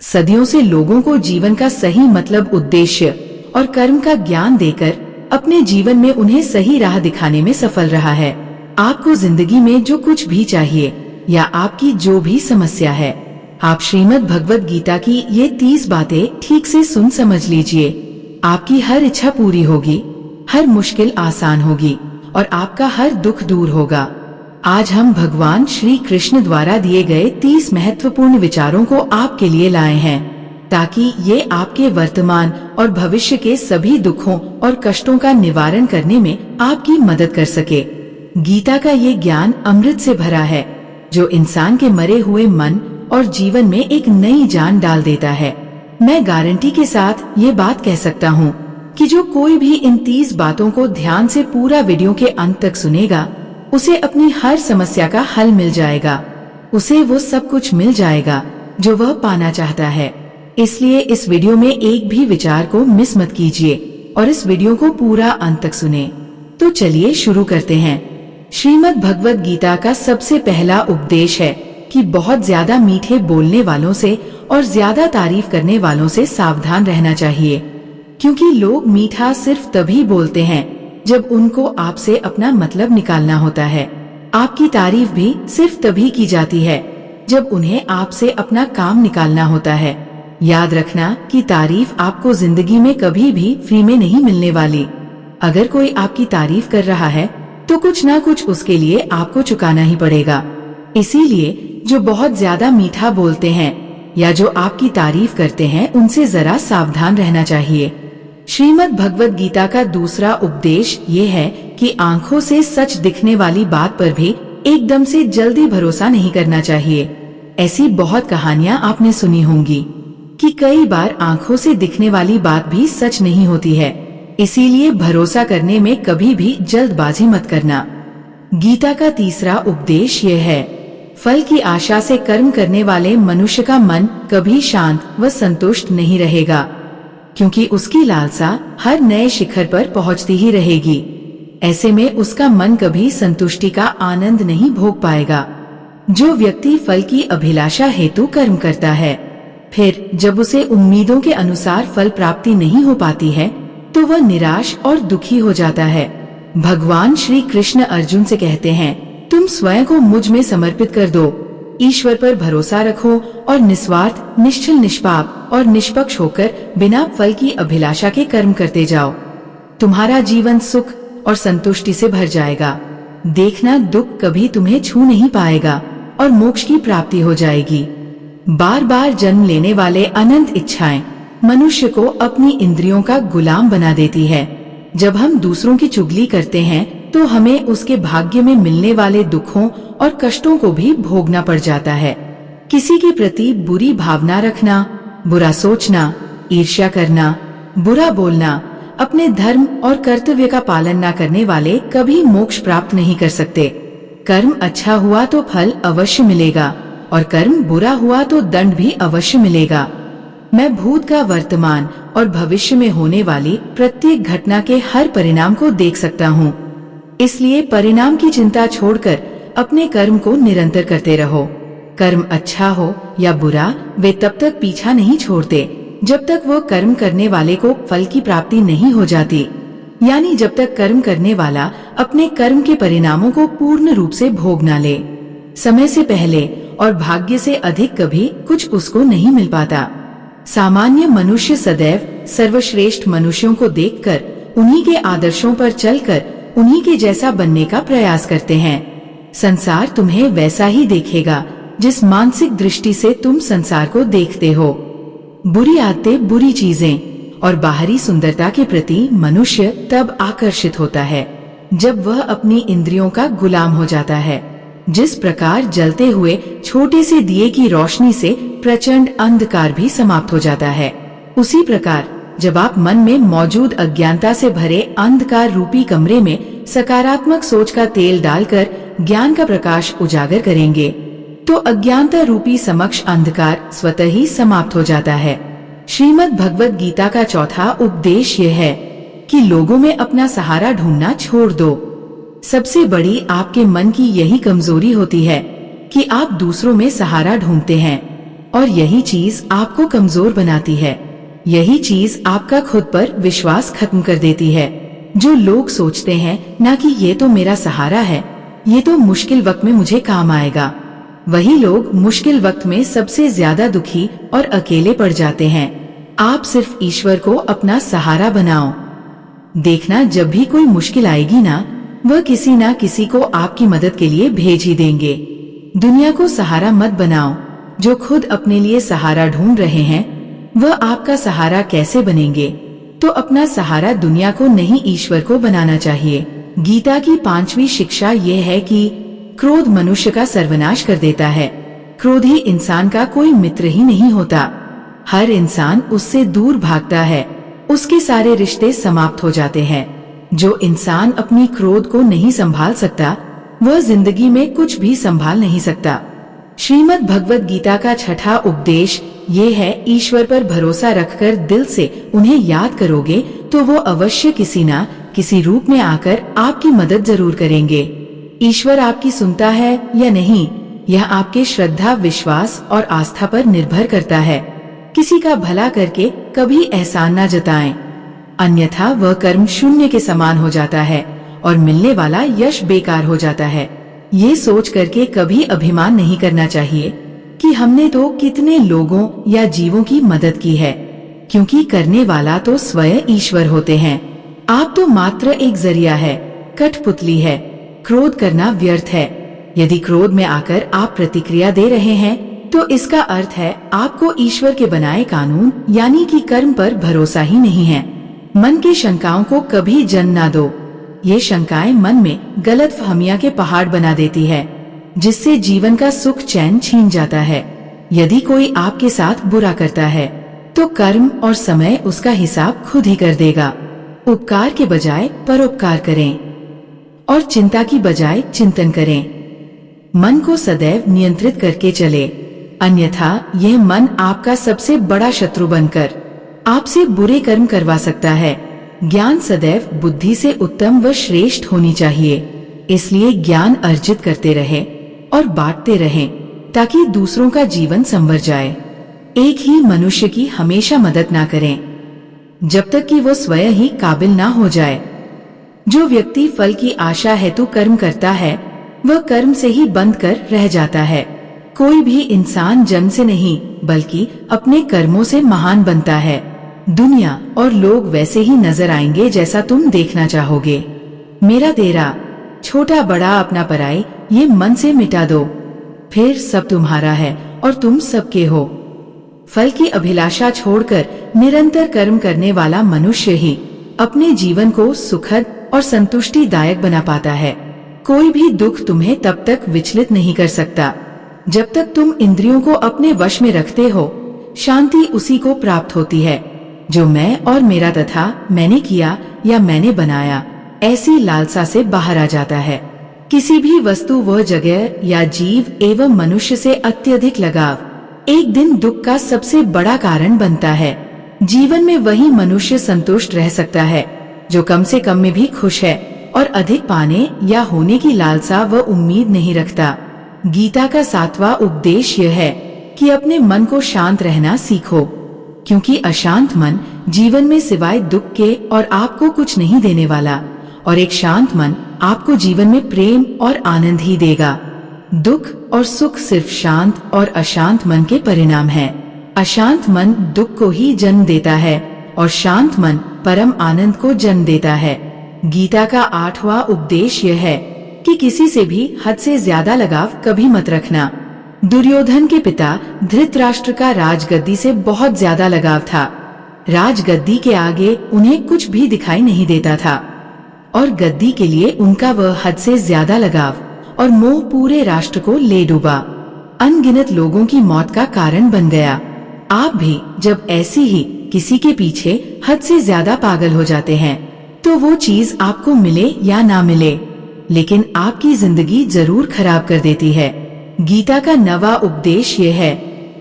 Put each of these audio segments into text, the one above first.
सदियों से लोगों को जीवन का सही मतलब, उद्देश्य और कर्म का ज्ञान देकर अपने जीवन में उन्हें सही राह दिखाने में सफल रहा है। आपको जिंदगी में जो कुछ भी चाहिए या आपकी जो भी समस्या है, आप श्रीमद् भगवत गीता की ये 30 बातें ठीक से सुन समझ लीजिए। आपकी हर इच्छा पूरी होगी, हर मुश्किल आसान होगी और आपका हर दुख दूर होगा। आज हम भगवान श्री कृष्ण द्वारा दिए गए 30 महत्वपूर्ण विचारों को आपके लिए लाए हैं, ताकि ये आपके वर्तमान और भविष्य के सभी दुखों और कष्टों का निवारण करने में आपकी मदद कर सके। गीता का ये ज्ञान अमृत से भरा है, जो इंसान के मरे हुए मन और जीवन में एक नई जान डाल देता है। मैं गारंटी के साथ ये बात कह सकता हूँ कि जो कोई भी इन 30 बातों को ध्यान से पूरा वीडियो के अंत तक सुनेगा, उसे अपनी हर समस्या का हल मिल जाएगा। उसे वो सब कुछ मिल जाएगा जो वह पाना चाहता है। इसलिए इस वीडियो में एक भी विचार को मिस मत कीजिए और इस वीडियो को पूरा अंत तक सुने। तो चलिए शुरू करते हैं। श्रीमद् भगवत गीता का सबसे पहला उपदेश है कि बहुत ज्यादा मीठे बोलने वालों से और ज्यादा तारीफ करने वालों से सावधान रहना चाहिए, क्योंकि लोग मीठा सिर्फ तभी बोलते हैं जब उनको आपसे अपना मतलब निकालना होता है। आपकी तारीफ भी सिर्फ तभी की जाती है जब उन्हें आपसे अपना काम निकालना होता है। याद रखना कि तारीफ आपको जिंदगी में कभी भी फ्री में नहीं मिलने वाली। अगर कोई आपकी तारीफ कर रहा है तो कुछ ना कुछ उसके लिए आपको चुकाना ही पड़ेगा। इसीलिए जो बहुत ज्यादा मीठा बोलते हैं या जो आपकी तारीफ करते हैं, उनसे जरा सावधान रहना चाहिए। श्रीमद् भगवत गीता का दूसरा उपदेश ये है कि आंखों से सच दिखने वाली बात पर भी एकदम से जल्दी भरोसा नहीं करना चाहिए। ऐसी बहुत कहानियां आपने सुनी होंगी कि कई बार आंखों से दिखने वाली बात भी सच नहीं होती है। इसीलिए भरोसा करने में कभी भी जल्दबाजी मत करना। गीता का तीसरा उपदेश ये है, फल की आशा से कर्म करने वाले मनुष्य का मन कभी शांत व संतुष्ट नहीं रहेगा, क्योंकि उसकी लालसा हर नए शिखर पर पहुंचती ही रहेगी। ऐसे में उसका मन कभी संतुष्टि का आनंद नहीं भोग पाएगा। जो व्यक्ति फल की अभिलाषा हेतु कर्म करता है, फिर जब उसे उम्मीदों के अनुसार फल प्राप्ति नहीं हो पाती है, तो वह निराश और दुखी हो जाता है। भगवान श्री कृष्ण अर्जुन से कहते हैं, तुम स्वयं को मुझ में समर्पित कर दो, ईश्वर पर भरोसा रखो और निस्वार्थ, निश्चल, निष्पाप और निष्पक्ष होकर बिना फल की अभिलाषा के कर्म करते जाओ। तुम्हारा जीवन सुख और संतुष्टि से भर जाएगा। देखना, दुख कभी तुम्हें छू नहीं पाएगा और मोक्ष की प्राप्ति हो जाएगी। बार बार जन्म लेने वाले अनंत इच्छाएं मनुष्य को अपनी इंद्रियों का गुलाम बना देती है। जब हम दूसरों की चुगली करते हैं तो हमें उसके भाग्य में मिलने वाले दुखों और कष्टों को भी भोगना पड़ जाता है। किसी के प्रति बुरी भावना रखना, बुरा सोचना, ईर्ष्या करना, बुरा बोलना, अपने धर्म और कर्तव्य का पालन न करने वाले कभी मोक्ष प्राप्त नहीं कर सकते। कर्म अच्छा हुआ तो फल अवश्य मिलेगा और कर्म बुरा हुआ तो दंड भी अवश्य मिलेगा। मैं भूत का, वर्तमान और भविष्य में होने वाली प्रत्येक घटना के हर परिणाम को देख सकता हूँ। इसलिए परिणाम की चिंता छोड़कर अपने कर्म को निरंतर करते रहो। कर्म अच्छा हो या बुरा, वे तब तक पीछा नहीं छोड़ते जब तक वो कर्म करने वाले को फल की प्राप्ति नहीं हो जाती। यानी जब तक कर्म करने वाला अपने कर्म के परिणामों को पूर्ण रूप से भोग न ले। समय से पहले और भाग्य से अधिक कभी कुछ उसको नहीं मिल पाता। सामान्य मनुष्य सदैव सर्वश्रेष्ठ मनुष्यों को देखकर, उन्हीं के आदर्शों पर चलकर उन्हीं के जैसा बनने का प्रयास करते हैं। संसार तुम्हें वैसा ही देखेगा जिस मानसिक दृष्टि से तुम संसार को देखते हो। बुरी आदतें, बुरी चीजें और बाहरी सुंदरता के प्रति मनुष्य तब आकर्षित होता है जब वह अपनी इंद्रियों का गुलाम हो जाता है। जिस प्रकार जलते हुए छोटे से दिए की रोशनी से प्रचंड अंधकार भी समाप्त हो जाता है, उसी प्रकार जब आप मन में मौजूद अज्ञानता से भरे अंधकार रूपी कमरे में सकारात्मक सोच का तेल डालकर ज्ञान का प्रकाश उजागर करेंगे, तो अज्ञानता रूपी समक्ष अंधकार स्वतः ही समाप्त हो जाता है। श्रीमद् भगवत गीता का चौथा उपदेश ये है कि लोगों में अपना सहारा ढूंढना छोड़ दो। सबसे बड़ी आपके मन की यही कमजोरी होती है कि आप दूसरों में सहारा ढूंढते हैं। और यही चीज आपको कमजोर बनाती है। यही चीज आपका खुद पर विश्वास खत्म कर देती है। जो लोग सोचते हैं ना कि ये तो मेरा सहारा है, ये तो मुश्किल वक्त में मुझे काम आएगा, वही लोग मुश्किल वक्त में सबसे ज्यादा दुखी और अकेले पड़ जाते हैं। आप सिर्फ ईश्वर को अपना सहारा बनाओ। देखना, जब भी कोई मुश्किल आएगी ना, वह किसी ना किसी को आपकी मदद के लिए भेज ही देंगे। दुनिया को सहारा मत बनाओ। जो खुद अपने लिए सहारा ढूंढ रहे हैं, वह आपका सहारा कैसे बनेंगे? तो अपना सहारा दुनिया को नहीं, ईश्वर को बनाना चाहिए। गीता की 5वीं शिक्षा यह है कि क्रोध मनुष्य का सर्वनाश कर देता है। क्रोधी इंसान का कोई मित्र ही नहीं होता। हर इंसान उससे दूर भागता है, उसके सारे रिश्ते समाप्त हो जाते हैं। जो इंसान अपनी क्रोध को नहीं संभाल सकता, वह जिंदगी में कुछ भी संभाल नहीं सकता। श्रीमद् भगवत गीता का 6ठा उपदेश ये है, ईश्वर पर भरोसा रखकर दिल से उन्हें याद करोगे तो वो अवश्य किसी ना किसी रूप में आकर आपकी मदद जरूर करेंगे। ईश्वर आपकी सुनता है या नहीं, यह आपके श्रद्धा, विश्वास और आस्था पर निर्भर करता है। किसी का भला करके कभी एहसान न जताएं, अन्यथा वह कर्म शून्य के समान हो जाता है और मिलने वाला यश बेकार हो जाता है। ये सोच करके कभी अभिमान नहीं करना चाहिए कि हमने तो कितने लोगों या जीवों की मदद की है, क्योंकि करने वाला तो स्वयं ईश्वर होते हैं। आप तो मात्र एक जरिया है, कठपुतली है। क्रोध करना व्यर्थ है। यदि क्रोध में आकर आप प्रतिक्रिया दे रहे हैं, तो इसका अर्थ है आपको ईश्वर के बनाए कानून यानी कि कर्म पर भरोसा ही नहीं है। मन की शंकाओं को कभी जन्म ना दो। ये शंकाएं मन में गलतफहमियां के पहाड़ बना देती है, जिससे जीवन का सुख चैन छीन जाता है। यदि कोई आपके साथ बुरा करता है, तो कर्म और समय उसका हिसाब खुद ही कर देगा। उपकार के बजाय परोपकार करें और चिंता की बजाय चिंतन करें। मन को सदैव नियंत्रित करके चले, अन्यथा यह मन आपका सबसे बड़ा शत्रु बनकर आपसे बुरे कर्म करवा सकता है। ज्ञान सदैव बुद्धि से उत्तम व श्रेष्ठ होनी चाहिए। इसलिए ज्ञान अर्जित करते रहे और बांटते रहें, ताकि दूसरों का जीवन संवर जाए। एक ही मनुष्य की हमेशा मदद ना करें, जब तक कि वो स्वयं ही काबिल ना हो जाए। जो व्यक्ति फल की आशा हेतु कर्म करता है, वह कर्म से ही बंध कर रह जाता है। कोई भी इंसान जन्म से नहीं, बल्कि अपने कर्मों से महान बनता है। दुनिया और लोग वैसे ही नजर आएंगे जैसा तुम देखना चाहोगे। मेरा तेरा, छोटा बड़ा अपना पराई, ये मन से मिटा दो, फिर सब तुम्हारा है और तुम सबके हो। फल की अभिलाषा छोड़कर निरंतर कर्म करने वाला मनुष्य ही अपने जीवन को सुखद और संतुष्टिदायक बना पाता है। कोई भी दुख तुम्हें तब तक विचलित नहीं कर सकता जब तक तुम इंद्रियों को अपने वश में रखते हो। शांति उसी को प्राप्त होती है जो मैं और मेरा तथा मैंने किया या मैंने बनाया ऐसी लालसा से बाहर आ जाता है। किसी भी वस्तु व जगह या जीव एवं मनुष्य से अत्यधिक लगाव एक दिन दुख का सबसे बड़ा कारण बनता है। जीवन में वही मनुष्य संतुष्ट रह सकता है जो कम से कम में भी खुश है और अधिक पाने या होने की लालसा व उम्मीद नहीं रखता। गीता का 7वां उपदेश यह है कि अपने मन को शांत रहना सीखो, क्योंकि अशांत मन जीवन में सिवाय दुख के और आपको कुछ नहीं देने वाला, और एक शांत मन आपको जीवन में प्रेम और आनंद ही देगा। दुख और सुख सिर्फ शांत और अशांत मन के परिणाम है। अशांत मन दुख को ही जन्म देता है और शांत मन परम आनंद को जन्म देता है। गीता का 8वां उपदेश यह है कि किसी से भी हद से ज्यादा लगाव कभी मत रखना। दुर्योधन के पिता धृतराष्ट्र का राजगद्दी से बहुत ज्यादा लगाव था। राजगद्दी के आगे उन्हें कुछ भी दिखाई नहीं देता था और गद्दी के लिए उनका वह हद से ज्यादा लगाव और मोह पूरे राष्ट्र को ले डूबा, अनगिनत लोगों की मौत का कारण बन गया। आप भी जब ऐसी ही किसी के पीछे हद से ज्यादा पागल हो जाते हैं, तो वो चीज आपको मिले या ना मिले, लेकिन आपकी जिंदगी जरूर खराब कर देती है। गीता का 9वां उपदेश ये है,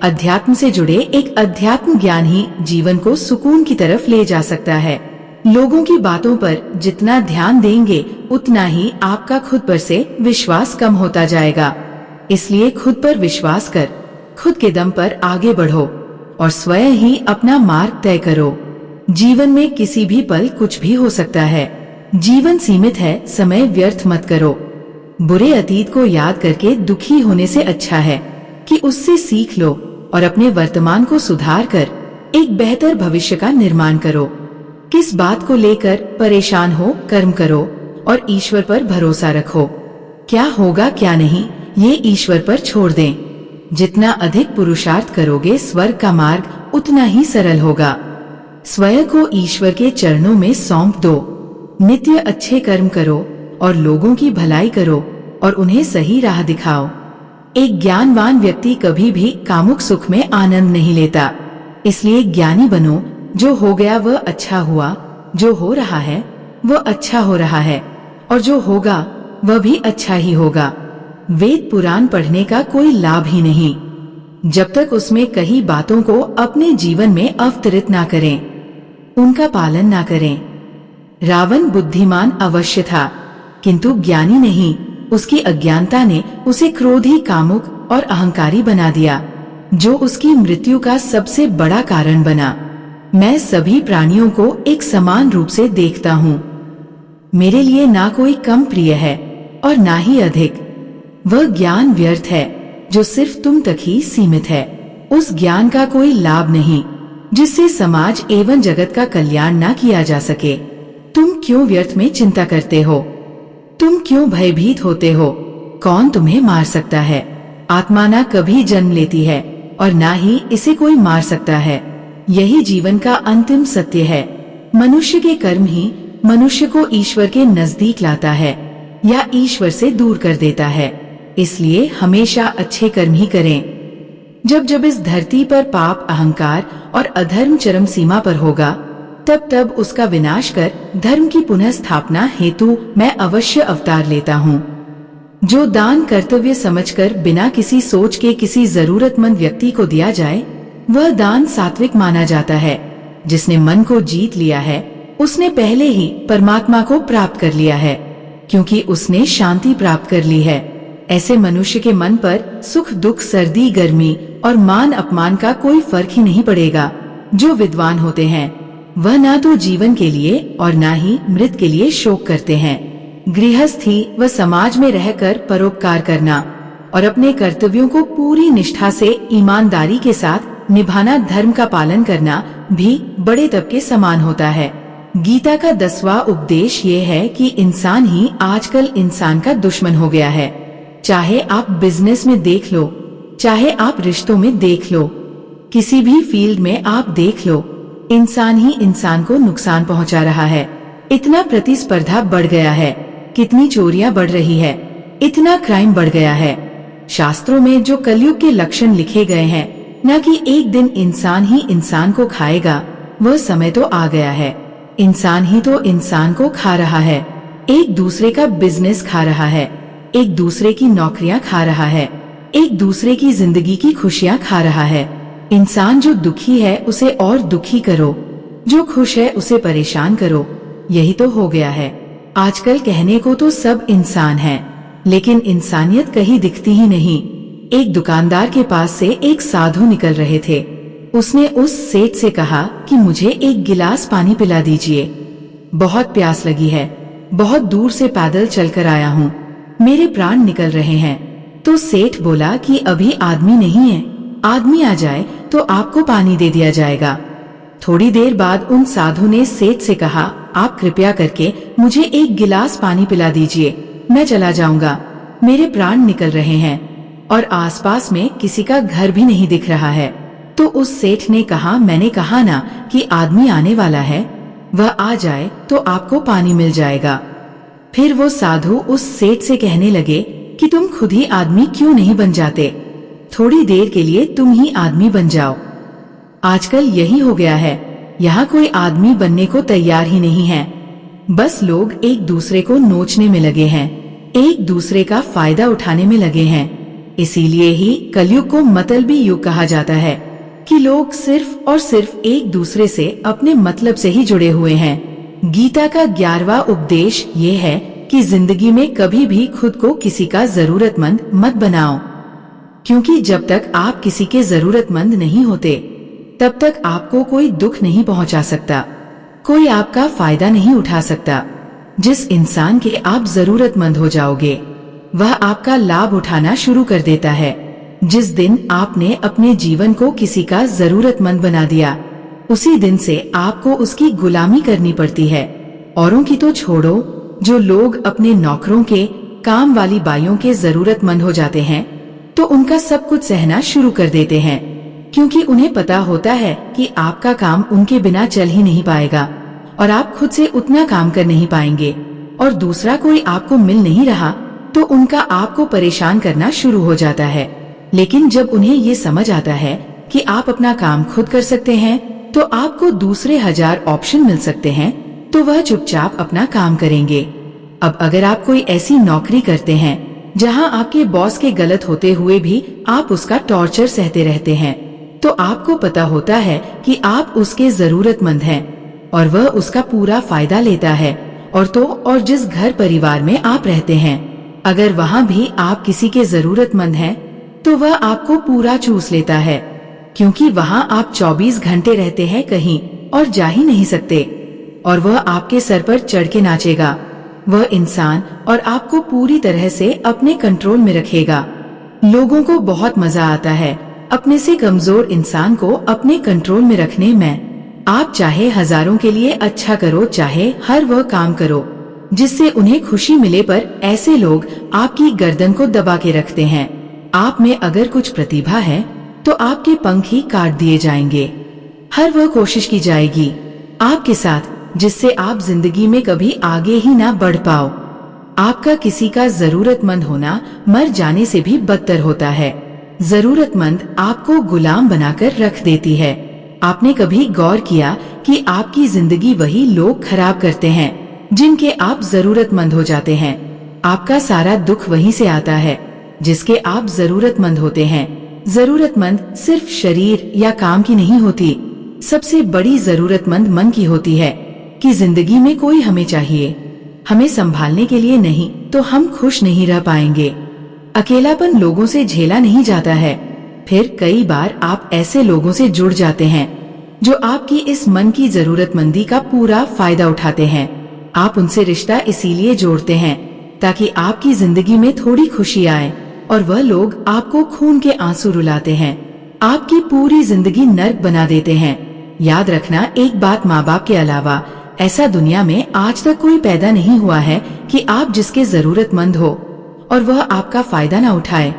अध्यात्म से जुड़े एक अध्यात्म ज्ञान ही जीवन को सुकून की तरफ ले जा सकता है। लोगों की बातों पर जितना ध्यान देंगे, उतना ही आपका खुद पर से विश्वास कम होता जाएगा। इसलिए खुद पर विश्वास कर खुद के दम पर आगे बढ़ो और स्वयं ही अपना मार्ग तय करो। जीवन में किसी भी पल कुछ भी हो सकता है। जीवन सीमित है, समय व्यर्थ मत करो। बुरे अतीत को याद करके दुखी होने से अच्छा है कि उससे सीख लो और अपने वर्तमान को सुधार कर एक बेहतर भविष्य का निर्माण करो। किस बात को लेकर परेशान हो, कर्म करो और ईश्वर पर भरोसा रखो। क्या होगा क्या नहीं ये ईश्वर पर छोड़ दें। जितना अधिक पुरुषार्थ करोगे स्वर्ग का मार्ग उतना ही सरल होगा। स्वयं को ईश्वर के चरणों में सौंप दो। नित्य अच्छे कर्म करो और लोगों की भलाई करो और उन्हें सही राह दिखाओ। एक ज्ञानवान व्यक्ति कभी भी कामुक सुख में आनंद नहीं लेता। इसलिए ज्ञानी बनो। जो हो गया वह अच्छा हुआ, जो हो रहा है वह अच्छा हो रहा है और जो होगा वह भी अच्छा ही होगा। वेद पुराण पढ़ने का कोई लाभ ही नहीं जब तक उसमें कही बातों को अपने जीवन में अवतरित ना करें, उनका पालन ना करें। रावण बुद्धिमान अवश्य था किंतु ज्ञानी नहीं। उसकी अज्ञानता ने उसे क्रोधी, कामुक और अहंकारी बना दिया, जो उसकी मृत्यु का सबसे बड़ा कारण बना। मैं सभी प्राणियों को एक समान रूप से देखता हूँ। मेरे लिए ना कोई कम प्रिय है और ना ही अधिक। वह ज्ञान व्यर्थ है जो सिर्फ तुम तक ही सीमित है। उस ज्ञान का कोई लाभ नहीं जिससे समाज एवं जगत का कल्याण ना किया जा सके। तुम क्यों व्यर्थ में चिंता करते हो? तुम क्यों भयभीत होते हो? कौन तुम्हें मार सकता है? आत्मा ना कभी जन्म लेती है और ना ही इसे कोई मार सकता है। यही जीवन का अंतिम सत्य है। मनुष्य के कर्म ही मनुष्य को ईश्वर के नजदीक लाता है या ईश्वर से दूर कर देता है। इसलिए हमेशा अच्छे कर्म ही करें। जब जब इस धरती पर पाप, अहंकार और अधर्म चरम सीमा पर होगा, तब तब उसका विनाश कर धर्म की पुनः स्थापना हेतु मैं अवश्य अवतार लेता हूँ। जो दान कर्तव्य समझकर बिना किसी सोच के किसी जरूरतमंद व्यक्ति को दिया जाए, वह दान सात्विक माना जाता है। जिसने मन को जीत लिया है, उसने पहले ही परमात्मा को प्राप्त कर लिया है, क्योंकि उसने शांति प्राप्त कर ली है। ऐसे मनुष्य के मन पर सुख दुख, सर्दी गर्मी और मान अपमान का कोई फर्क ही नहीं पड़ेगा। जो विद्वान होते हैं वह ना तो जीवन के लिए और ना ही मृत के लिए शोक करते हैं। गृहस्थी व समाज में रहकर परोपकार करना और अपने कर्तव्यों को पूरी निष्ठा से ईमानदारी के साथ निभाना, धर्म का पालन करना भी बड़े तप के समान होता है। गीता का 10वां उपदेश ये है कि इंसान ही आजकल इंसान का दुश्मन हो गया है। चाहे आप बिजनेस में देख लो, चाहे आप रिश्तों में देख लो, किसी भी फील्ड में आप देख लो, इंसान ही इंसान को नुकसान पहुंचा रहा है। इतना प्रतिस्पर्धा बढ़ गया है, कितनी चोरियां बढ़ रही है, इतना क्राइम बढ़ गया है। शास्त्रों में जो कलयुग के लक्षण लिखे गए हैं, न कि एक दिन इंसान ही इंसान को खाएगा, वह समय तो आ गया है। इंसान ही तो इंसान को खा रहा है, एक दूसरे का बिजनेस खा रहा है, एक दूसरे की नौकरियां खा रहा है, एक दूसरे की जिंदगी की खुशियां खा रहा है। इंसान जो दुखी है उसे और दुखी करो, जो खुश है उसे परेशान करो। यही तो हो गया है। आजकल कहने को तो सब इंसान हैं, लेकिन इंसानियत कहीं दिखती ही नहीं। एक दुकानदार के पास से एक साधु निकल रहे थे। उसने उस सेठ से कहा कि मुझे एक गिलास पानी पिला दीजिए, बहुत प्यास लगी है, बहुत दूर से पैदल चलकर आया हूँ, मेरे प्राण निकल रहे हैं। तो सेठ बोला कि अभी आदमी नहीं है, आदमी आ जाए तो आपको पानी दे दिया जाएगा। थोड़ी देर बाद उन साधु ने सेठ से कहा, आप कृपया करके मुझे एक गिलास पानी पिला दीजिए, मैं चला जाऊंगा, मेरे प्राण निकल रहे हैं और आसपास में किसी का घर भी नहीं दिख रहा है। तो उस सेठ ने कहा, मैंने कहा ना कि आदमी आने वाला है, वह आ जाए तो आपको पानी मिल जाएगा। फिर वो साधु उस सेठ से कहने लगे कि तुम खुद ही आदमी क्यों नहीं बन जाते, थोड़ी देर के लिए तुम ही आदमी बन जाओ। आजकल यही हो गया है, यहाँ कोई आदमी बनने को तैयार ही नहीं है। बस लोग एक दूसरे को नोचने में लगे हैं, एक दूसरे का फायदा उठाने में लगे हैं। इसीलिए ही कलयुग को मतलबी युग कहा जाता है कि लोग सिर्फ और सिर्फ एक दूसरे से अपने मतलब से ही जुड़े हुए हैं। गीता का 11वां उपदेश ये है कि जिंदगी में कभी भी खुद को किसी का जरूरतमंद मत बनाओ। क्योंकि जब तक आप किसी के जरूरतमंद नहीं होते तब तक आपको कोई दुख नहीं पहुंचा सकता, कोई आपका फायदा नहीं उठा सकता। जिस इंसान के आप जरूरतमंद हो जाओगे वह आपका लाभ उठाना शुरू कर देता है। जिस दिन आपने अपने जीवन को किसी का जरूरतमंद बना दिया उसी दिन से आपको उसकी गुलामी करनी पड़ती है। औरों की तो छोड़ो, जो लोग अपने नौकरों के, काम वाली बाइयों के जरूरतमंद हो जाते हैं तो उनका सब कुछ सहना शुरू कर देते हैं, क्योंकि उन्हें पता होता है कि आपका काम उनके बिना चल ही नहीं पाएगा और आप खुद से उतना काम कर नहीं पाएंगे और दूसरा कोई आपको मिल नहीं रहा तो उनका आपको परेशान करना शुरू हो जाता है। लेकिन जब उन्हें ये समझ आता है कि आप अपना काम खुद कर सकते हैं तो आपको दूसरे 1000 ऑप्शन मिल सकते हैं, तो वह चुपचाप अपना काम करेंगे। अब अगर आप कोई ऐसी नौकरी करते हैं जहां आपके बॉस के गलत होते हुए भी आप उसका टॉर्चर सहते रहते हैं, तो आपको पता होता है कि आप उसके जरूरतमंद हैं और वह उसका पूरा फायदा लेता है। और जिस घर परिवार में आप रहते हैं, अगर वहाँ भी आप किसी के जरूरतमंद हैं तो वह आपको पूरा चूस लेता है, क्योंकि वहाँ आप 24 घंटे रहते हैं कहीं और जा ही नहीं सकते और वह आपके सर पर चढ़ के नाचेगा। वह इंसान और आपको पूरी तरह से अपने कंट्रोल में रखेगा। लोगों को बहुत मजा आता है अपने से कमजोर इंसान को अपने कंट्रोल में रखने में। आप चाहे हजारों के लिए अच्छा करो, चाहे हर वह काम करो जिससे उन्हें खुशी मिले, पर ऐसे लोग आपकी गर्दन को दबा के रखते हैं। आप में अगर कुछ प्रतिभा है तो आपके पंख ही काट दिए जाएंगे। हर वह कोशिश की जाएगी आपके साथ जिससे आप जिंदगी में कभी आगे ही ना बढ़ पाओ। आपका किसी का जरूरतमंद होना मर जाने से भी बदतर होता है। जरूरतमंद आपको गुलाम बनाकर रख देती है। आपने कभी गौर किया कि आपकी जिंदगी वही लोग खराब करते हैं जिनके आप जरूरतमंद हो जाते हैं। आपका सारा दुख वहीं से आता है जिसके आप जरूरतमंद होते हैं। जरूरतमंद सिर्फ शरीर या काम की नहीं होती, सबसे बड़ी जरूरतमंद मन की होती है कि जिंदगी में कोई हमें चाहिए। हमें संभालने के लिए नहीं तो हम खुश नहीं रह पाएंगे। अकेलापन लोगों से झेला नहीं जाता है। फिर कई बार आप ऐसे लोगों से जुड़ जाते हैं जो आपकी इस मन की जरूरतमंदी का पूरा फायदा उठाते हैं। आप उनसे रिश्ता इसीलिए जोड़ते हैं ताकि आपकी जिंदगी में थोड़ी खुशी आए, और वह लोग आपको खून के आंसू रुलाते हैं, आपकी पूरी जिंदगी नर्क बना देते हैं। याद रखना, एक बात, माँ बाप के अलावा ऐसा दुनिया में आज तक कोई पैदा नहीं हुआ है कि आप जिसके जरूरतमंद हो और वह आपका फायदा न उठाए।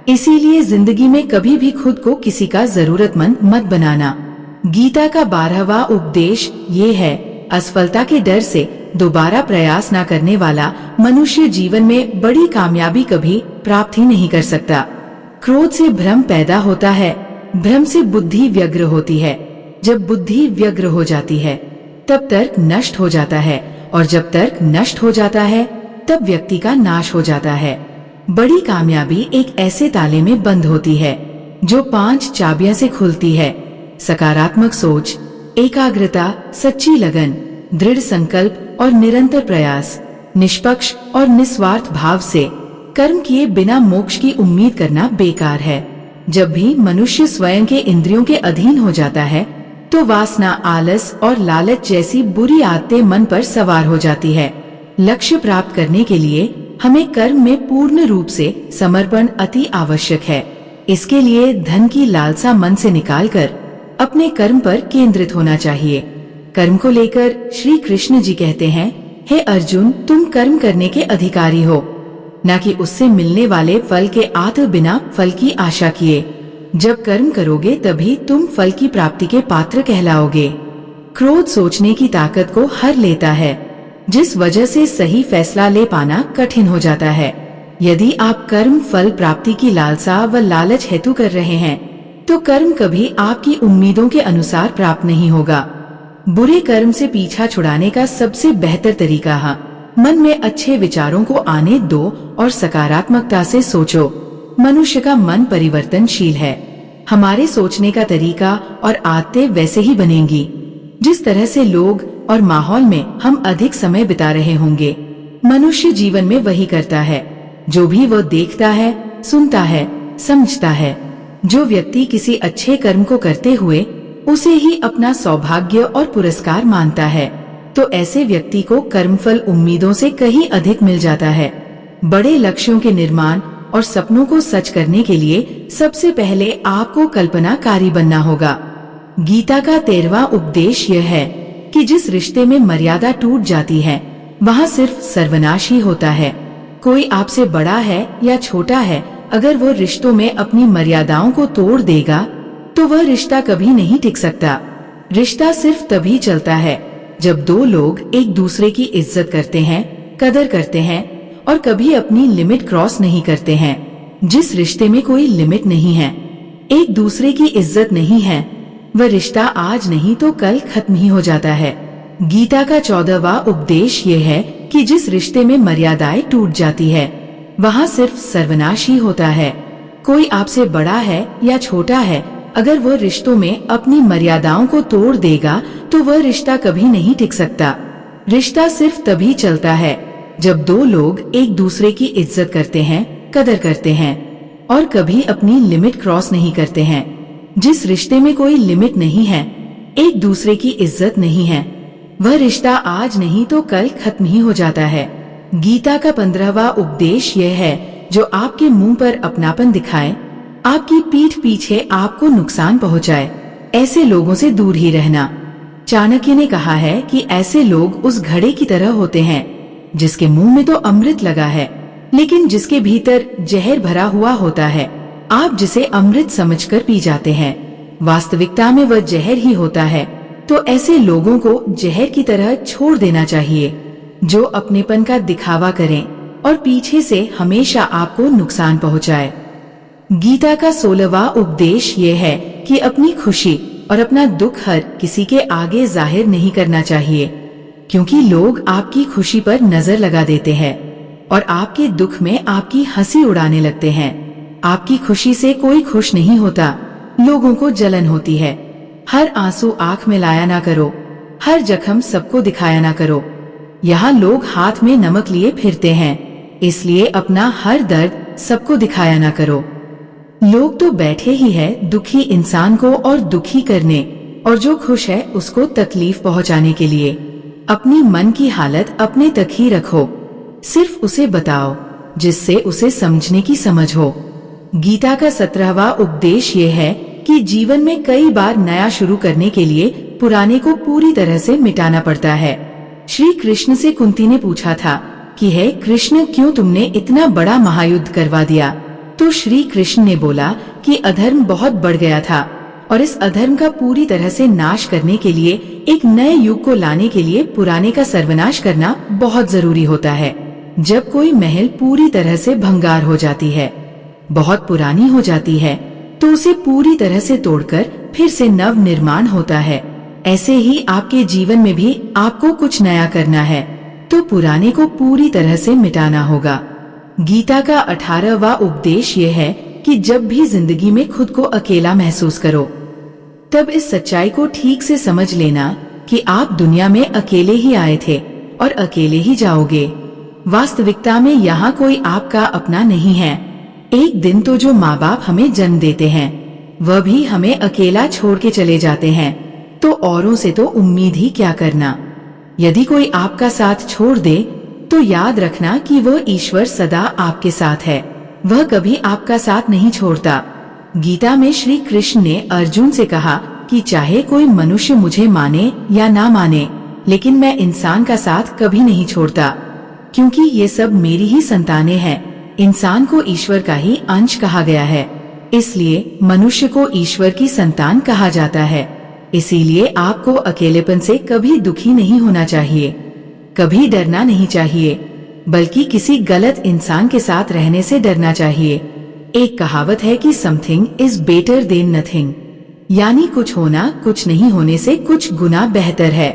इसीलिए जिंदगी में कभी भी खुद को किसी का जरूरतमंद मत बनाना। गीता का 12वां उपदेश ये है, असफलता के डर से दोबारा प्रयास न करने वाला मनुष्य जीवन में बड़ी कामयाबी कभी प्राप्त ही नहीं कर सकता। क्रोध से भ्रम पैदा होता है, भ्रम से बुद्धि व्यग्र होती है, जब बुद्धि व्यग्र हो जाती है तब तर्क नष्ट हो जाता है, और जब तर्क नष्ट हो जाता है तब व्यक्ति का नाश हो जाता है। बड़ी कामयाबी एक ऐसे ताले में बंद होती है जो 5 चाबियां से खुलती है। सकारात्मक सोच, एकाग्रता, सच्ची लगन, दृढ़ संकल्प और निरंतर प्रयास, निष्पक्ष और निस्वार्थ भाव से कर्म किए बिना मोक्ष की उम्मीद करना बेकार है। जब भी मनुष्य स्वयं के इंद्रियों के अधीन हो जाता है तो वासना, आलस और लालच जैसी बुरी आदतें मन पर सवार हो जाती है। लक्ष्य प्राप्त करने के लिए हमें कर्म में पूर्ण रूप से समर्पण अति आवश्यक है। इसके लिए धन की लालसा मन से निकालकर अपने कर्म पर केंद्रित होना चाहिए। कर्म को लेकर श्री कृष्ण जी कहते हैं, हे अर्जुन, तुम कर्म करने के अधिकारी हो, न कि उससे मिलने वाले फल के आते बिना फल की आशा किए। जब कर्म करोगे तभी तुम फल की प्राप्ति के पात्र कहलाओगे। क्रोध सोचने की ताकत को हर लेता है, जिस वजह से सही फैसला ले पाना कठिन हो जाता है। यदि आप कर्म फल प्राप्ति की लालसा व लालच हेतु कर रहे हैं तो कर्म कभी आपकी उम्मीदों के अनुसार प्राप्त नहीं होगा। बुरे कर्म से पीछा छुड़ाने का सबसे बेहतर तरीका है, मन में अच्छे विचारों को आने दो और सकारात्मकता से सोचो। मनुष्य का मन परिवर्तनशील है। हमारे सोचने का तरीका और आदतें वैसे ही बनेंगी जिस तरह से लोग और माहौल में हम अधिक समय बिता रहे होंगे। मनुष्य जीवन में वही करता है, जो भी वह देखता है, सुनता है, समझता है। जो व्यक्ति किसी अच्छे कर्म को करते हुए उसे ही अपना सौभाग्य और पुरस्कार मानता है, तो ऐसे व्यक्ति को कर्मफल उम्मीदों से कहीं अधिक मिल जाता है। बड़े लक्ष्यों के निर्माण और सपनों को सच करने के लिए सबसे पहले आपको कल्पनाकारी बनना होगा। गीता का 13वां उपदेश यह है कि जिस रिश्ते में मर्यादा टूट जाती है वहाँ सिर्फ सर्वनाश ही होता है। कोई आपसे बड़ा है या छोटा है, अगर वो रिश्तों में अपनी मर्यादाओं को तोड़ देगा तो वह रिश्ता कभी नहीं टिक सकता। रिश्ता सिर्फ तभी चलता है जब दो लोग एक दूसरे की इज्जत करते हैं, कदर करते हैं और कभी अपनी लिमिट क्रॉस नहीं करते हैं। जिस रिश्ते में कोई लिमिट नहीं है, एक दूसरे की इज्जत नहीं है, वह रिश्ता आज नहीं तो कल खत्म ही हो जाता है। गीता का 14वां उपदेश ये है कि जिस रिश्ते में मर्यादाएं टूट जाती है वहाँ सिर्फ सर्वनाश ही होता है। कोई आपसे बड़ा है या छोटा है, अगर वह रिश्तों में अपनी मर्यादाओं को तोड़ देगा तो वह रिश्ता कभी नहीं टिक सकता। रिश्ता सिर्फ तभी चलता है जब दो लोग एक दूसरे की इज्जत करते हैं, कदर करते हैं और कभी अपनी लिमिट क्रॉस नहीं करते हैं। जिस रिश्ते में कोई लिमिट नहीं है, एक दूसरे की इज्जत नहीं है, वह रिश्ता आज नहीं तो कल खत्म ही हो जाता है। गीता का 15वां उपदेश यह है, जो आपके मुंह पर अपनापन दिखाए, आपकी पीठ पीछे आपको नुकसान पहुंचाए, ऐसे लोगों से दूर ही रहना। चाणक्य ने कहा है कि ऐसे लोग उस घड़े की तरह होते हैं जिसके मुंह में तो अमृत लगा है लेकिन जिसके भीतर जहर भरा हुआ होता है। आप जिसे अमृत समझकर पी जाते हैं, वास्तविकता में वह जहर ही होता है। तो ऐसे लोगों को जहर की तरह छोड़ देना चाहिए, जो अपनेपन का दिखावा करें और पीछे से हमेशा आपको नुकसान पहुंचाए। गीता का 16वां उपदेश ये है कि अपनी खुशी और अपना दुख हर किसी के आगे जाहिर नहीं करना चाहिए, क्योंकि लोग आपकी खुशी पर नजर लगा देते हैं और आपके दुख में आपकी हंसी उड़ाने लगते हैं। आपकी खुशी से कोई खुश नहीं होता, लोगों को जलन होती है। हर आंसू आंख में लाया ना करो, हर जख्म सबको दिखाया ना करो। यहाँ लोग हाथ में नमक लिए फिरते हैं, इसलिए अपना हर दर्द सबको दिखाया ना करो। लोग तो बैठे ही है दुखी इंसान को और दुखी करने, और जो खुश है उसको तकलीफ पहुँचाने के लिए। अपनी मन की हालत अपने तक ही रखो, सिर्फ उसे बताओ जिससे उसे समझने की समझ हो। गीता का 17वां उपदेश ये है कि जीवन में कई बार नया शुरू करने के लिए पुराने को पूरी तरह से मिटाना पड़ता है। श्री कृष्ण से कुंती ने पूछा था कि हे कृष्ण, क्यों तुमने इतना बड़ा महायुद्ध करवा दिया? तो श्री कृष्ण ने बोला कि अधर्म बहुत बढ़ गया था और इस अधर्म का पूरी तरह से नाश करने के लिए, एक नए युग को लाने के लिए पुराने का सर्वनाश करना बहुत जरूरी होता है। जब कोई महल पूरी तरह से भंगार हो जाती है, बहुत पुरानी हो जाती है, तो उसे पूरी तरह से तोड़कर फिर से नव निर्माण होता है। ऐसे ही आपके जीवन में भी आपको कुछ नया करना है, तो पुराने को पूरी तरह से मिटाना होगा। गीता का 18वां उपदेश ये है कि जब भी जिंदगी में खुद को अकेला महसूस करो, तब इस सच्चाई को ठीक से समझ लेना कि आप दुनिया में अकेले ही आए थे और अकेले ही जाओगे। वास्तविकता में यहाँ कोई आपका अपना नहीं है। एक दिन तो जो माँ बाप हमें जन्म देते हैं, वह भी हमें अकेला छोड़ के चले जाते हैं, तो औरों से तो उम्मीद ही क्या करना। यदि कोई आपका साथ छोड़ दे तो याद रखना कि वह ईश्वर सदा आपके साथ है, वह कभी आपका साथ नहीं छोड़ता। गीता में श्री कृष्ण ने अर्जुन से कहा कि चाहे कोई मनुष्य मुझे माने या ना माने, लेकिन मैं इंसान का साथ कभी नहीं छोड़ता, क्योंकि ये सब मेरी ही संतानें हैं। इंसान को ईश्वर का ही अंश कहा गया है, इसलिए मनुष्य को ईश्वर की संतान कहा जाता है। इसीलिए आपको अकेलेपन से कभी दुखी नहीं होना चाहिए, कभी डरना नहीं चाहिए, बल्कि किसी गलत इंसान के साथ रहने से डरना चाहिए। एक कहावत है कि something is better than nothing, यानी कुछ होना कुछ नहीं होने से कुछ गुना बेहतर है।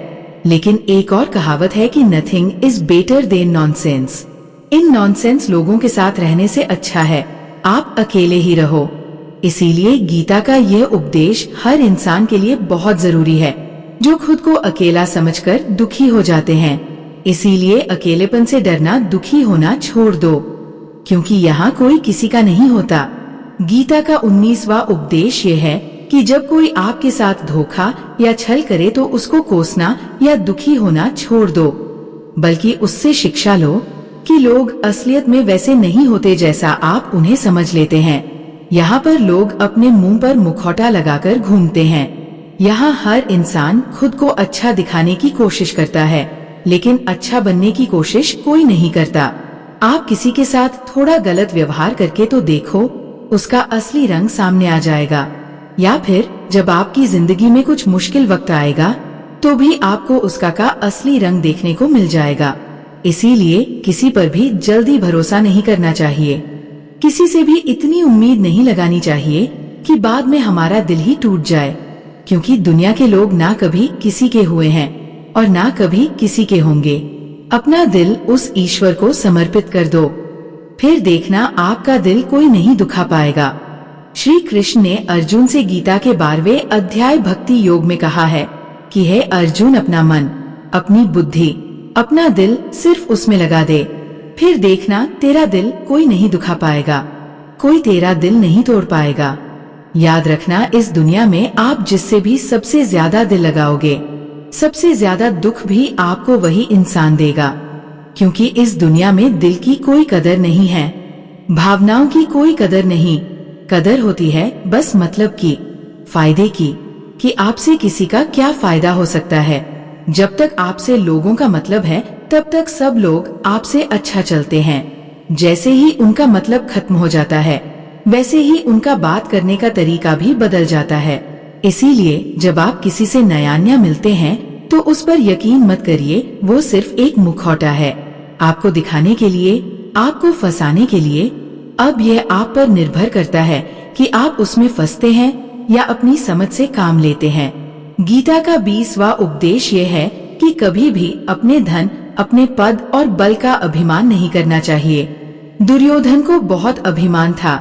लेकिन एक और कहावत है कि nothing is better than nonsense. In nonsense लोगों के साथ रहने से अच्छा है आप अकेले ही रहो। इसीलिए गीता का यह उपदेश हर इंसान के लिए बहुत जरूरी है, जो खुद को अकेला समझकर दुखी हो जाते हैं। इसीलिए अकेलेपन से डरना, दुखी होना छोड़ दो, क्योंकि यहाँ कोई किसी का नहीं होता। गीता का 19वां उपदेश ये है कि जब कोई आपके साथ धोखा या छल करे तो उसको कोसना या दुखी होना छोड़ दो, बल्कि उससे शिक्षा लो कि लोग असलियत में वैसे नहीं होते जैसा आप उन्हें समझ लेते हैं। यहाँ पर लोग अपने मुंह पर मुखौटा लगाकर घूमते हैं। यहाँ हर इंसान खुद को अच्छा दिखाने की कोशिश करता है, लेकिन अच्छा बनने की कोशिश कोई नहीं करता। आप किसी के साथ थोड़ा गलत व्यवहार करके तो देखो, उसका असली रंग सामने आ जाएगा। या फिर जब आपकी जिंदगी में कुछ मुश्किल वक्त आएगा तो भी आपको उसका का असली रंग देखने को मिल जाएगा। इसीलिए किसी पर भी जल्दी भरोसा नहीं करना चाहिए। किसी से भी इतनी उम्मीद नहीं लगानी चाहिए कि बाद में हमारा दिल ही टूट जाए, क्योंकि दुनिया के लोग ना कभी किसी के हुए हैं और ना कभी किसी के होंगे। अपना दिल उस ईश्वर को समर्पित कर दो, फिर देखना आपका दिल कोई नहीं दुखा पाएगा। श्री कृष्ण ने अर्जुन से गीता के 12वें अध्याय भक्ति योग में कहा है कि हे अर्जुन, अपना मन, अपनी बुद्धि, अपना दिल सिर्फ उसमें लगा दे, फिर देखना तेरा दिल कोई नहीं दुखा पाएगा, कोई तेरा दिल नहीं तोड़ पाएगा। याद रखना, इस दुनिया में आप जिससे भी सबसे ज्यादा दिल लगाओगे, सबसे ज्यादा दुख भी आपको वही इंसान देगा, क्योंकि इस दुनिया में दिल की कोई कदर नहीं है, भावनाओं की कोई कदर नहीं। कदर होती है बस मतलब की, फायदे की, कि आपसे किसी का क्या फायदा हो सकता है। जब तक आपसे लोगों का मतलब है तब तक सब लोग आपसे अच्छा चलते हैं। जैसे ही उनका मतलब खत्म हो जाता है वैसे ही उनका बात करने का तरीका भी बदल जाता है। इसीलिए जब आप किसी से नया मिलते हैं तो उस पर यकीन मत करिए, वो सिर्फ एक मुखौटा है, आपको दिखाने के लिए, आपको फंसाने के लिए। अब यह आप पर निर्भर करता है कि आप उसमें फंसते हैं या अपनी समझ से काम लेते हैं। गीता का 20वां उपदेश ये है कि कभी भी अपने धन, अपने पद और बल का अभिमान नहीं करना चाहिए। दुर्योधन को बहुत अभिमान था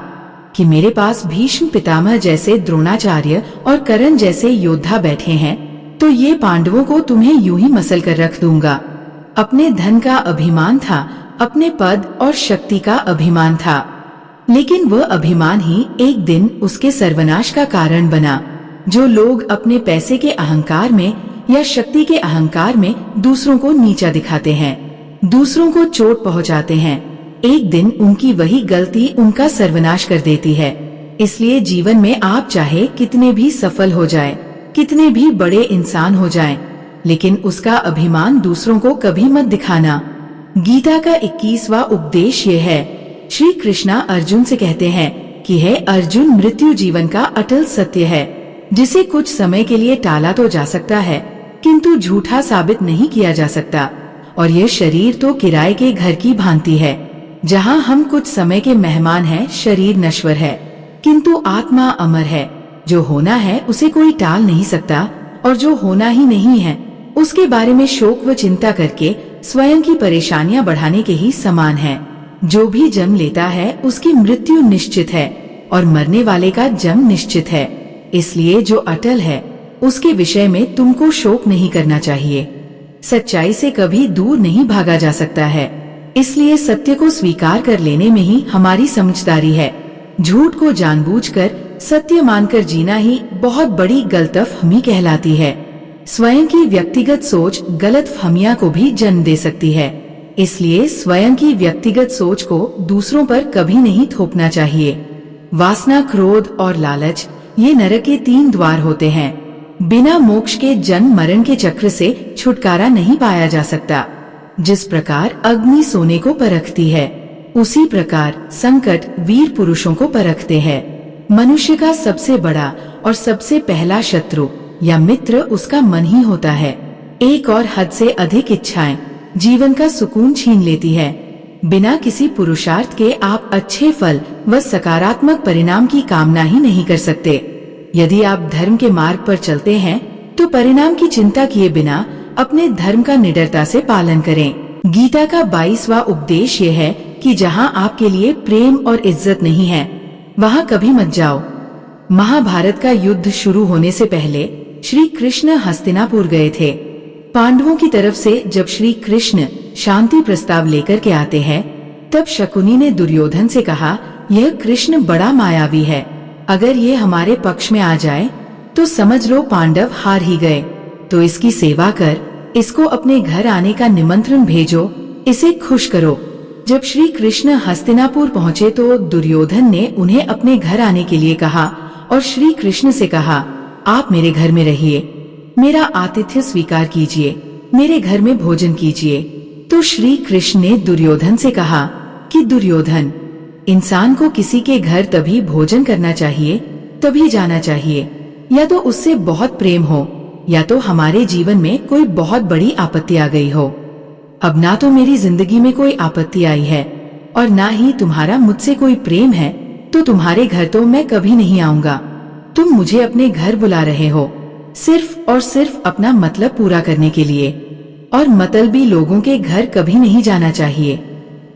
कि मेरे पास भीष्म पितामह जैसे, द्रोणाचार्य और कर्ण जैसे योद्धा बैठे हैं, तो ये पांडवों को तुम्हें यूं ही मसल कर रख दूंगा। अपने धन का अभिमान था, अपने पद और शक्ति का अभिमान था, लेकिन वह अभिमान ही एक दिन उसके सर्वनाश का कारण बना। जो लोग अपने पैसे के अहंकार में या शक्ति के अहंकार में दूसरों को नीचा दिखाते हैं, दूसरों को चोट पहुंचाते हैं, एक दिन उनकी वही गलती उनका सर्वनाश कर देती है। इसलिए जीवन में आप चाहे कितने भी सफल हो जाएं, कितने भी बड़े इंसान हो जाएं, लेकिन उसका अभिमान दूसरों को कभी मत दिखाना। गीता का 21वां उपदेश ये है। श्री कृष्णा अर्जुन से कहते हैं कि हे अर्जुन, मृत्यु जीवन का अटल सत्य है, जिसे कुछ समय के लिए टाला तो जा सकता है, किंतु झूठा साबित नहीं किया जा सकता। और यह शरीर तो किराए के घर की भांति है, जहाँ हम कुछ समय के मेहमान हैं। शरीर नश्वर है, किंतु आत्मा अमर है। जो होना है उसे कोई टाल नहीं सकता, और जो होना ही नहीं है उसके बारे में शोक व चिंता करके स्वयं की परेशानियां बढ़ाने के ही समान है। जो भी जन्म लेता है उसकी मृत्यु निश्चित है, और मरने वाले का जन्म निश्चित है। इसलिए जो अटल है उसके विषय में तुमको शोक नहीं करना चाहिए। सच्चाई से कभी दूर नहीं भागा जा सकता है, इसलिए सत्य को स्वीकार कर लेने में ही हमारी समझदारी है। झूठ को जानबूझकर सत्य मानकर जीना ही बहुत बड़ी गलतफहमी कहलाती है। स्वयं की व्यक्तिगत सोच गलतफहमियां को भी जन्म दे सकती है, इसलिए स्वयं की व्यक्तिगत सोच को दूसरों पर कभी नहीं थोपना चाहिए। वासना, क्रोध और लालच ये नरक के 3 द्वार होते हैं। बिना मोक्ष के जन्म मरण के चक्र से छुटकारा नहीं पाया जा सकता। जिस प्रकार अग्नि सोने को परखती है, उसी प्रकार संकट वीर पुरुषों को परखते हैं। मनुष्य का सबसे बड़ा और सबसे पहला शत्रु या मित्र उसका मन ही होता है। एक और हद से अधिक इच्छाएं जीवन का सुकून छीन लेती है। बिना किसी पुरुषार्थ के आप अच्छे फल व सकारात्मक परिणाम की कामना ही नहीं कर सकते। यदि आप धर्म के मार्ग पर चलते हैं तो परिणाम की चिंता किए बिना अपने धर्म का निडरता से पालन करें। गीता का 22वां उपदेश ये है कि जहाँ आपके लिए प्रेम और इज्जत नहीं है वहाँ कभी मत जाओ। महाभारत का युद्ध शुरू होने से पहले श्री कृष्ण हस्तिनापुर गए थे। पांडवों की तरफ से जब श्री कृष्ण शांति प्रस्ताव लेकर के आते हैं, तब शकुनी ने दुर्योधन से कहा यह कृष्ण बड़ा मायावी है, अगर ये हमारे पक्ष में आ जाए तो समझ लो पांडव हार ही गए। तो इसकी सेवा कर, इसको अपने घर आने का निमंत्रण भेजो, इसे खुश करो। जब श्री कृष्ण हस्तिनापुर पहुँचे तो दुर्योधन ने उन्हें अपने घर आने के लिए कहा और श्री कृष्ण से कहा, आप मेरे घर में रहिए, मेरा आतिथ्य स्वीकार कीजिए, मेरे घर में भोजन कीजिए। तो श्री कृष्ण ने दुर्योधन से कहा कि दुर्योधन, इंसान को किसी के घर तभी भोजन करना चाहिए, तभी जाना चाहिए, या तो उससे बहुत प्रेम हो या तो हमारे जीवन में कोई बहुत बड़ी आपत्ति आ गई हो। अब ना तो मेरी जिंदगी में कोई आपत्ति आई है और ना ही तुम्हारा मुझसे कोई प्रेम है, तो तुम्हारे घर तो मैं कभी नहीं आऊंगा। तुम मुझे अपने घर बुला रहे हो सिर्फ और सिर्फ अपना मतलब पूरा करने के लिए, और मतलबी लोगों के घर कभी नहीं जाना चाहिए।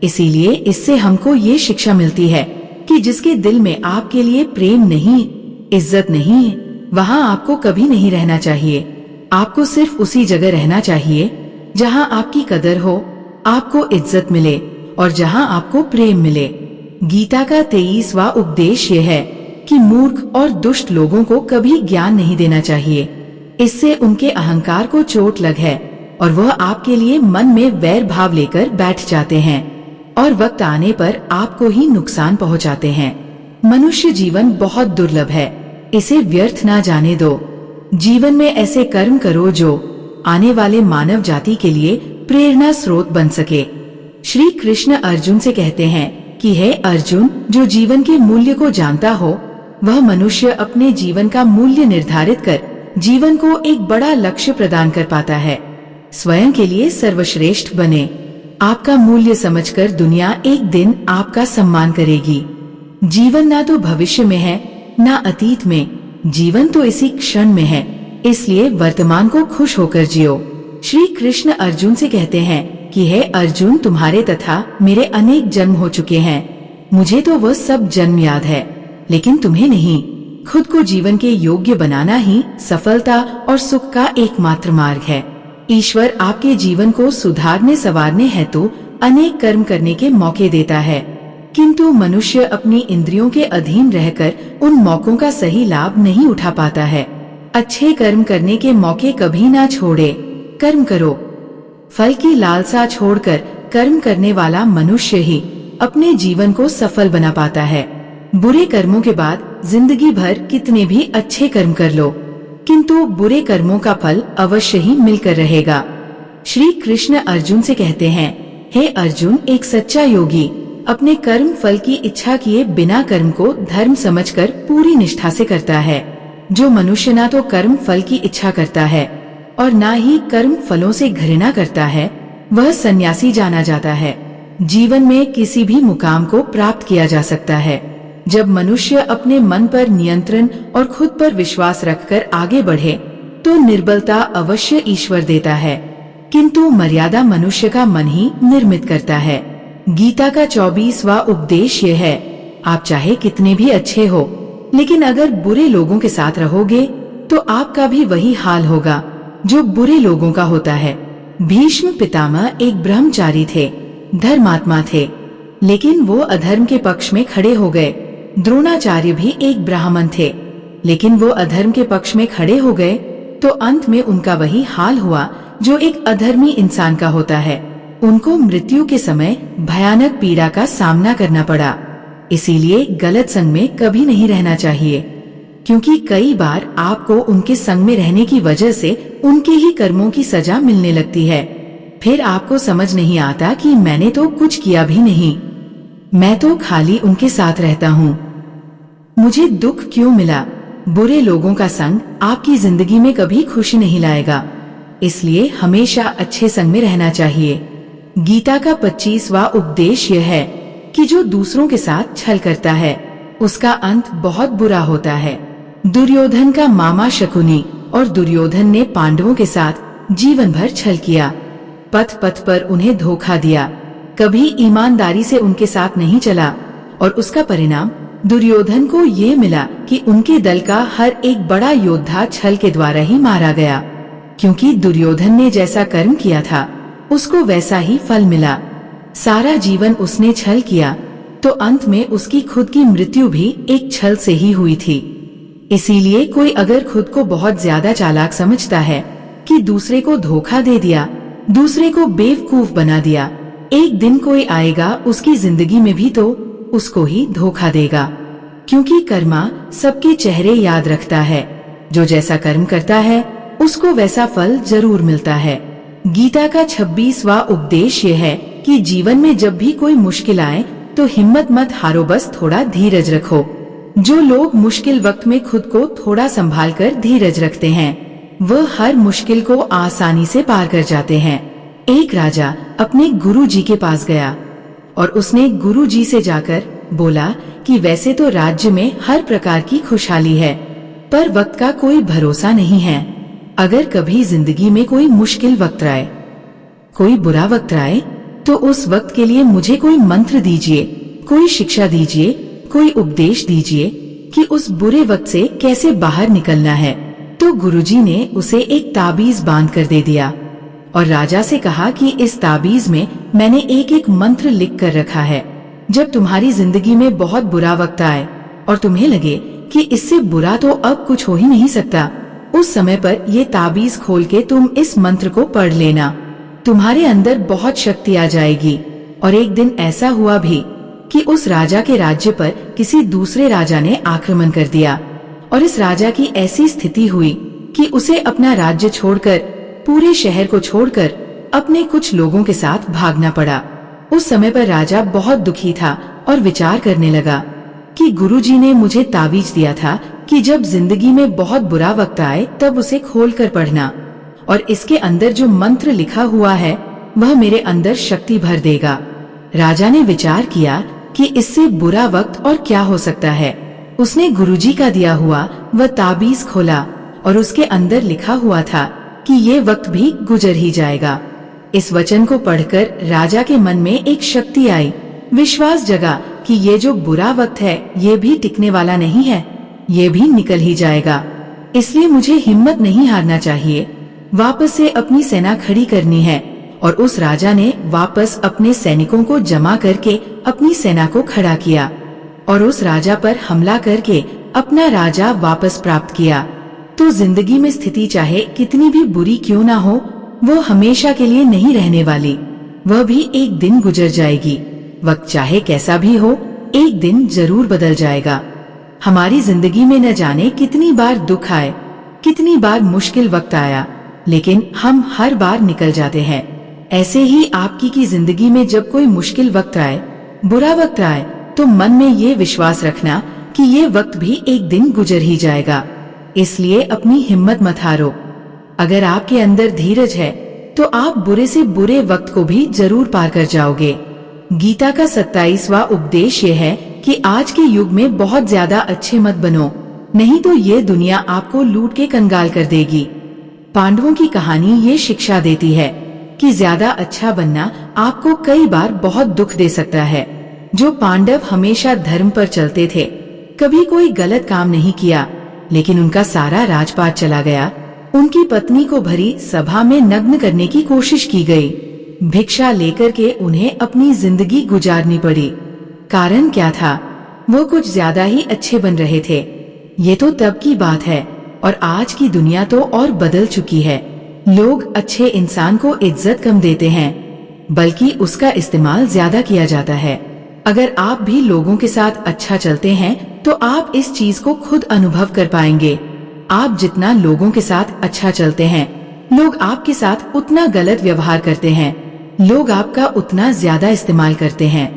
इसीलिए इससे हमको ये शिक्षा मिलती है कि जिसके दिल में आपके लिए प्रेम नहीं, इज्जत नहीं, वहाँ आपको कभी नहीं रहना चाहिए। आपको सिर्फ उसी जगह रहना चाहिए जहाँ आपकी कदर हो, आपको इज्जत मिले और जहाँ आपको प्रेम मिले। गीता का 23वां उपदेश ये है कि मूर्ख और दुष्ट लोगों को कभी ज्ञान नहीं देना चाहिए, इससे उनके अहंकार को चोट लग है और वह आपके लिए मन में वैर भाव लेकर बैठ जाते हैं और वक्त आने पर आपको ही नुकसान पहुंचाते हैं। मनुष्य जीवन बहुत दुर्लभ है, इसे व्यर्थ ना जाने दो। जीवन में ऐसे कर्म करो जो आने वाले मानव जाति के लिए प्रेरणा स्रोत बन सके। श्री कृष्ण अर्जुन से कहते हैं कि हे अर्जुन, जो जीवन के मूल्य को जानता हो वह मनुष्य अपने जीवन का मूल्य निर्धारित कर जीवन को एक बड़ा लक्ष्य प्रदान कर पाता है। स्वयं के लिए सर्वश्रेष्ठ बने। आपका मूल्य समझकर दुनिया एक दिन आपका सम्मान करेगी। जीवन ना तो भविष्य में है ना अतीत में, जीवन तो इसी क्षण में है, इसलिए वर्तमान को खुश होकर जियो। श्री कृष्ण अर्जुन से कहते हैं कि हे अर्जुन, तुम्हारे तथा मेरे अनेक जन्म हो चुके हैं, मुझे तो वह सब जन्म याद है, लेकिन तुम्हें नहीं। खुद को जीवन के योग्य बनाना ही सफलता और सुख का एकमात्र मार्ग है। ईश्वर आपके जीवन को सुधारने संवारने हेतु अनेक कर्म करने के मौके देता है, किंतु मनुष्य अपनी इंद्रियों के अधीन रहकर उन मौकों का सही लाभ नहीं उठा पाता है। अच्छे कर्म करने के मौके कभी ना छोड़े, कर्म करो। फल की लालसा छोड़कर कर्म करने वाला मनुष्य ही अपने जीवन को सफल बना पाता है। बुरे कर्मों के बाद जिंदगी भर कितने भी अच्छे कर्म कर लो, किंतु बुरे कर्मों का फल अवश्य ही मिलकर रहेगा। श्री कृष्ण अर्जुन से कहते हैं, हे अर्जुन, एक सच्चा योगी अपने कर्म फल की इच्छा किए बिना कर्म को धर्म समझकर पूरी निष्ठा से करता है। जो मनुष्य ना तो कर्म फल की इच्छा करता है और ना ही कर्म फलों से घृणा करता है, वह सन्यासी जाना जाता है। जीवन में किसी भी मुकाम को प्राप्त किया जा सकता है जब मनुष्य अपने मन पर नियंत्रण और खुद पर विश्वास रखकर आगे बढ़े, तो निर्बलता अवश्य ईश्वर देता है, किंतु मर्यादा मनुष्य का मन ही निर्मित करता है। गीता का 24वां उपदेश ये है, आप चाहे कितने भी अच्छे हो, लेकिन अगर बुरे लोगों के साथ रहोगे तो आपका भी वही हाल होगा जो बुरे लोगों का होता है। भीष्म पितामह एक ब्रह्मचारी थे, धर्मात्मा थे, लेकिन वो अधर्म के पक्ष में खड़े हो गए। द्रोणाचार्य भी एक ब्राह्मण थे, लेकिन वो अधर्म के पक्ष में खड़े हो गए, तो अंत में उनका वही हाल हुआ जो एक अधर्मी इंसान का होता है। उनको मृत्यु के समय भयानक पीड़ा का सामना करना पड़ा। इसीलिए गलत संग में कभी नहीं रहना चाहिए, क्योंकि कई बार आपको उनके संग में रहने की वजह से उनके ही कर्मों की सजा मिलने लगती है। फिर आपको समझ नहीं आता कि मैंने तो कुछ किया भी नहीं, मैं तो खाली उनके साथ रहता हूँ, मुझे दुख क्यों मिला। बुरे लोगों का संग आपकी जिंदगी में कभी खुशी नहीं लाएगा, इसलिए हमेशा अच्छे संग में रहना चाहिए। गीता का 25वां उपदेश यह है कि जो दूसरों के साथ छल करता है उसका अंत बहुत बुरा होता है। दुर्योधन का मामा शकुनी और दुर्योधन ने पांडवों के साथ जीवन भर छल किया, पथ पथ पर उन्हें धोखा दिया, कभी ईमानदारी से उनके साथ नहीं चला, और उसका परिणाम दुर्योधन को ये मिला कि उनके दल का हर एक बड़ा योद्धा छल के द्वारा ही मारा गया, क्योंकि दुर्योधन ने जैसा कर्म किया था उसको वैसा ही फल मिला। सारा जीवन उसने छल किया तो अंत में उसकी खुद की मृत्यु भी एक छल से ही हुई थी। इसीलिए कोई अगर खुद को बहुत ज्यादा चालाक समझता है कि दूसरे को धोखा दे दिया, दूसरे को बेवकूफ बना दिया, एक दिन कोई आएगा उसकी जिंदगी में भी तो उसको ही धोखा देगा। क्योंकि कर्मा सबके चेहरे याद रखता है, जो जैसा कर्म करता है उसको वैसा फल जरूर मिलता है। गीता का 26वां उपदेश ये है कि जीवन में जब भी कोई मुश्किल आए तो हिम्मत मत हारो, बस थोड़ा धीरज रखो। जो लोग मुश्किल वक्त में खुद को थोड़ा संभाल कर धीरज रखते हैं वह हर मुश्किल को आसानी से पार कर जाते हैं। एक राजा अपने गुरु जी के पास गया और उसने गुरु जी से जाकर बोला कि वैसे तो राज्य में हर प्रकार की खुशहाली है, पर वक्त का कोई भरोसा नहीं है। अगर कभी जिंदगी में कोई मुश्किल वक्त आए, कोई बुरा वक्त आए, तो उस वक्त के लिए मुझे कोई मंत्र दीजिए, कोई शिक्षा दीजिए, कोई उपदेश दीजिए कि उस बुरे वक्त से कैसे बाहर निकलना है। तो गुरुजी ने उसे एक ताबीज बांध कर दे दिया और राजा से कहा कि इस ताबीज में मैंने एक एक मंत्र लिख कर रखा है। जब तुम्हारी जिंदगी में बहुत बुरा वक्त आए और तुम्हें लगे कि इससे बुरा तो अब कुछ हो ही नहीं सकता, उस समय पर ये ताबीज खोल के तुम इस मंत्र को पढ़ लेना, तुम्हारे अंदर बहुत शक्ति आ जाएगी। और एक दिन ऐसा हुआ भी कि उस राजा के राज्य पर किसी दूसरे राजा ने आक्रमण कर दिया और इस राजा की ऐसी स्थिति हुई कि उसे अपना राज्य छोड़कर, पूरे शहर को छोड़कर अपने कुछ लोगों के साथ भागना पड़ा। उस समय पर राजा बहुत दुखी था और विचार करने लगा कि गुरुजी ने मुझे ताबीज दिया था कि जब जिंदगी में बहुत बुरा वक्त आए तब उसे खोलकर पढ़ना, और इसके अंदर जो मंत्र लिखा हुआ है वह मेरे अंदर शक्ति भर देगा। राजा ने विचार किया कि इससे बुरा वक्त और क्या हो सकता है। उसने गुरुजी का दिया हुआ वह ताबीज खोला और उसके अंदर लिखा हुआ था कि ये वक्त भी गुजर ही जाएगा। इस वचन को पढ़कर राजा के मन में एक शक्ति आई, विश्वास जगा कि ये जो बुरा वक्त है ये भी टिकने वाला नहीं है, ये भी निकल ही जाएगा। इसलिए मुझे हिम्मत नहीं हारना चाहिए, वापस से अपनी सेना खड़ी करनी है। और उस राजा ने वापस अपने सैनिकों को जमा करके अपनी सेना को खड़ा किया और उस राजा पर हमला करके अपना राजा वापस प्राप्त किया। तो जिंदगी में स्थिति चाहे कितनी भी बुरी क्यों ना हो, वो हमेशा के लिए नहीं रहने वाली, वह भी एक दिन गुजर जाएगी। वक्त चाहे कैसा भी हो, एक दिन जरूर बदल जाएगा। हमारी जिंदगी में न जाने कितनी बार दुख आए, कितनी बार मुश्किल वक्त आया, लेकिन हम हर बार निकल जाते हैं। ऐसे ही आपकी की जिंदगी में जब कोई मुश्किल वक्त आए, बुरा वक्त आए, तो मन में ये विश्वास रखना कि ये वक्त भी एक दिन गुजर ही जाएगा। इसलिए अपनी हिम्मत मत हारो। अगर आपके अंदर धीरज है तो आप बुरे से बुरे वक्त को भी जरूर पार कर जाओगे। गीता का 27वां उपदेश ये है कि आज के युग में बहुत ज्यादा अच्छे मत बनो, नहीं तो ये दुनिया आपको लूट के कंगाल कर देगी। पांडवों की कहानी ये शिक्षा देती है कि ज्यादा अच्छा बनना आपको कई बार बहुत दुख दे सकता है। जो पांडव हमेशा धर्म पर चलते थे, कभी कोई गलत काम नहीं किया, लेकिन उनका सारा राजपाट चला गया। उनकी पत्नी को भरी सभा में नग्न करने की कोशिश की गई। भिक्षा लेकर के उन्हें अपनी जिंदगी गुजारनी पड़ी। कारण क्या था? वो कुछ ज्यादा ही अच्छे बन रहे थे। ये तो तब की बात है और आज की दुनिया तो और बदल चुकी है। लोग अच्छे इंसान को इज्जत कम देते हैं, बल्कि उसका इस्तेमाल ज्यादा किया जाता है। अगर आप भी लोगों के साथ अच्छा चलते हैं तो आप इस चीज को खुद अनुभव कर पाएंगे। आप जितना लोगों के साथ अच्छा चलते हैं, लोग आपके साथ उतना गलत व्यवहार करते हैं, लोग आपका उतना ज्यादा इस्तेमाल करते हैं।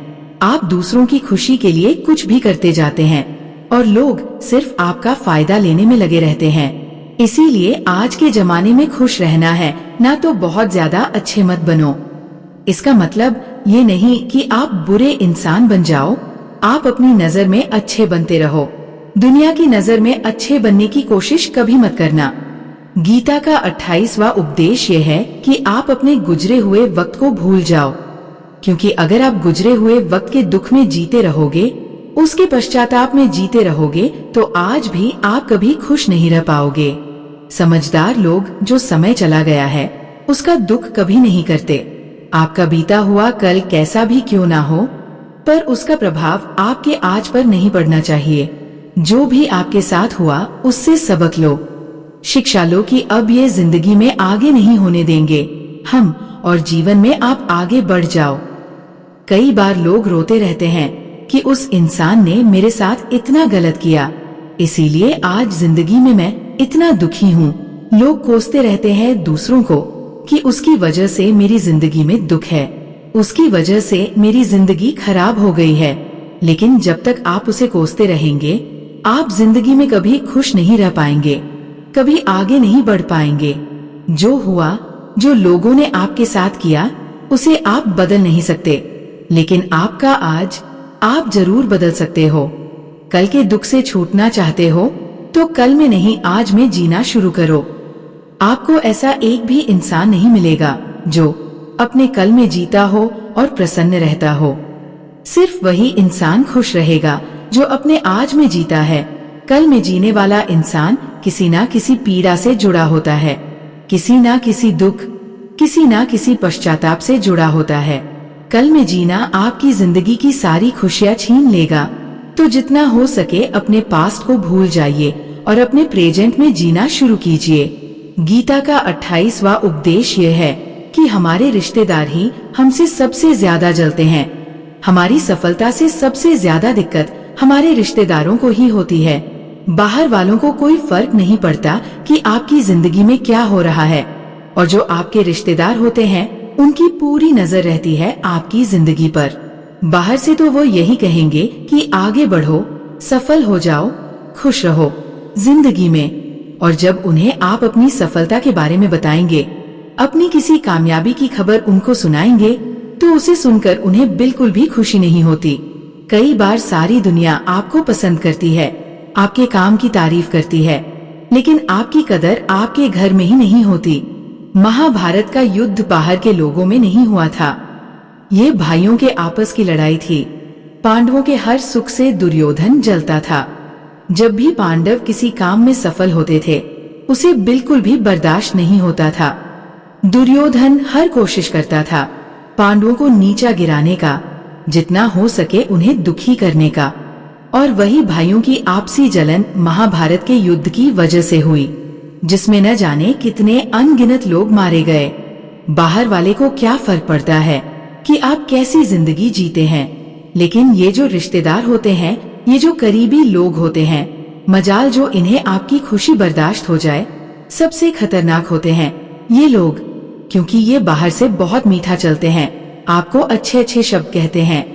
आप दूसरों की खुशी के लिए कुछ भी करते जाते हैं और लोग सिर्फ आपका फायदा लेने में लगे रहते हैं। इसीलिए आज के जमाने में खुश रहना है, ना तो बहुत ज्यादा अच्छे मत बनो। इसका मतलब ये नहीं कि आप बुरे इंसान बन जाओ, आप अपनी नजर में अच्छे बनते रहो। दुनिया की नजर में अच्छे बनने की कोशिश कभी मत करना। गीता का 28वां उपदेश ये है कि आप अपने गुजरे हुए वक्त को भूल जाओ, क्योंकि अगर आप गुजरे हुए वक्त के दुख में जीते रहोगे, उसके पश्चाताप में जीते रहोगे, तो आज भी आप कभी खुश नहीं रह पाओगे। समझदार लोग जो समय चला गया है उसका दुख कभी नहीं करते। आपका बीता हुआ कल कैसा भी क्यों ना हो, पर उसका प्रभाव आपके आज पर नहीं पड़ना चाहिए। जो भी आपके साथ हुआ उससे सबक लो, शिक्षा लो कि अब ये जिंदगी में आगे नहीं होने देंगे हम, और जीवन में आप आगे बढ़ जाओ। कई बार लोग रोते रहते हैं कि उस इंसान ने मेरे साथ इतना गलत किया, इसीलिए आज जिंदगी में मैं इतना दुखी हूँ। लोग कोसते रहते हैं दूसरों को कि उसकी वजह से मेरी जिंदगी में दुख है, उसकी वजह से मेरी जिंदगी खराब हो गई है। लेकिन जब तक आप उसे कोसते रहेंगे, आप जिंदगी में कभी खुश नहीं रह पाएंगे, कभी आगे नहीं बढ़ पाएंगे। जो हुआ, जो लोगों ने आपके साथ किया, उसे आप बदल नहीं सकते, लेकिन आपका आज आप जरूर बदल सकते हो। कल के दुख से छूटना चाहते हो तो कल में नहीं, आज में जीना शुरू करो। आपको ऐसा एक भी इंसान नहीं मिलेगा जो अपने कल में जीता हो और प्रसन्न रहता हो। सिर्फ वही इंसान खुश रहेगा जो अपने आज में जीता है। कल में जीने वाला इंसान किसी ना किसी पीड़ा से जुड़ा होता है, किसी ना किसी दुख, किसी ना किसी पश्चाताप से जुड़ा होता है। कल में जीना आपकी जिंदगी की सारी खुशियां छीन लेगा, तो जितना हो सके अपने पास्ट को भूल जाइए और अपने प्रेजेंट में जीना शुरू कीजिए। गीता का 28वां उपदेश यह है कि हमारे रिश्तेदार ही हमसे सबसे ज्यादा जलते हैं। हमारी सफलता से सबसे ज्यादा दिक्कत हमारे रिश्तेदारों को ही होती है। बाहर वालों को कोई फर्क नहीं पड़ता कि आपकी जिंदगी में क्या हो रहा है, और जो आपके रिश्तेदार होते हैं उनकी पूरी नजर रहती है आपकी जिंदगी पर। बाहर से तो वो यही कहेंगे कि आगे बढ़ो, सफल हो जाओ, खुश रहो जिंदगी में। और जब उन्हें आप अपनी सफलता के बारे में बताएंगे, अपनी किसी कामयाबी की खबर उनको सुनाएंगे, तो उसे सुनकर उन्हें बिल्कुल भी खुशी नहीं होती। कई बार सारी दुनिया आपको पसंद करती है, आपके काम की तारीफ करती है, लेकिन आपकी कदर आपके घर में ही नहीं होती। महाभारत का युद्ध बाहर के लोगों में नहीं हुआ था, ये भाइयों के आपस की लड़ाई थी। पांडवों के हर सुख से दुर्योधन जलता था। जब भी पांडव किसी काम में सफल होते थे, उसे बिल्कुल भी बर्दाश्त नहीं होता था। दुर्योधन हर कोशिश करता था पांडवों को नीचा गिराने का, जितना हो सके उन्हें दुखी करने का। और वही भाइयों की आपसी जलन महाभारत के युद्ध की वजह से हुई, जिसमें न जाने कितने अनगिनत लोग मारे गए। बाहर वाले को क्या फर्क पड़ता है कि आप कैसी जिंदगी जीते हैं, लेकिन ये जो रिश्तेदार होते हैं, ये जो करीबी लोग होते हैं, मजाल जो इन्हें आपकी खुशी बर्दाश्त हो जाए, सबसे खतरनाक होते हैं ये लोग। क्योंकि ये बाहर से बहुत मीठा चलते हैं, आपको अच्छे अच्छे शब्द कहते हैं,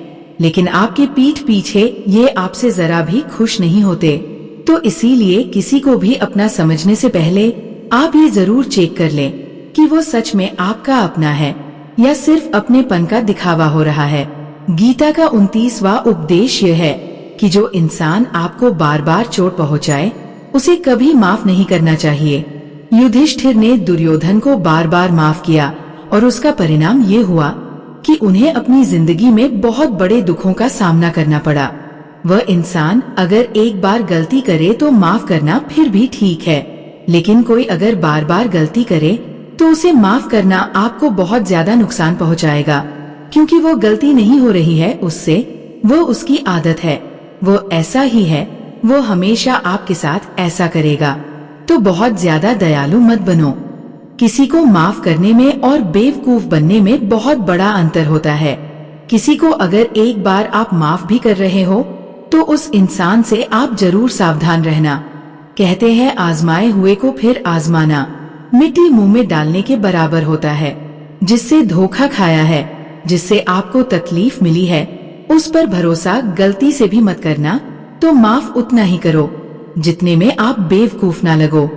लेकिन आपके पीठ पीछे ये आपसे जरा भी खुश नहीं होते। तो इसीलिए किसी को भी अपना समझने से पहले आप ये जरूर चेक कर लें कि वो सच में आपका अपना है या सिर्फ अपनेपन का दिखावा हो रहा है। गीता का 29वां उपदेश यह है कि जो इंसान आपको बार बार चोट पहुंचाए, उसे कभी माफ नहीं करना चाहिए। युधिष्ठिर ने दुर्योधन को बार बार माफ किया और उसका परिणाम ये हुआ कि उन्हें अपनी जिंदगी में बहुत बड़े दुखों का सामना करना पड़ा। वह इंसान अगर एक बार गलती करे तो माफ करना फिर भी ठीक है, लेकिन कोई अगर बार बार गलती करे तो उसे माफ करना आपको बहुत ज्यादा नुकसान पहुंचाएगा, क्योंकि वो गलती नहीं हो रही है उससे, वो उसकी आदत है, वो ऐसा ही है, वो हमेशा आपके साथ ऐसा करेगा। तो बहुत ज्यादा दयालु मत बनो। किसी को माफ करने में और बेवकूफ बनने में बहुत बड़ा अंतर होता है। किसी को अगर एक बार आप माफ भी कर रहे हो तो उस इंसान से आप जरूर सावधान रहना। कहते हैं आजमाए हुए को फिर आजमाना मिट्टी मुंह में डालने के बराबर होता है। जिससे धोखा खाया है, जिससे आपको तकलीफ मिली है, उस पर भरोसा गलती से भी मत करना। तो माफ उतना ही करो जितने में आप बेवकूफ ना लगो।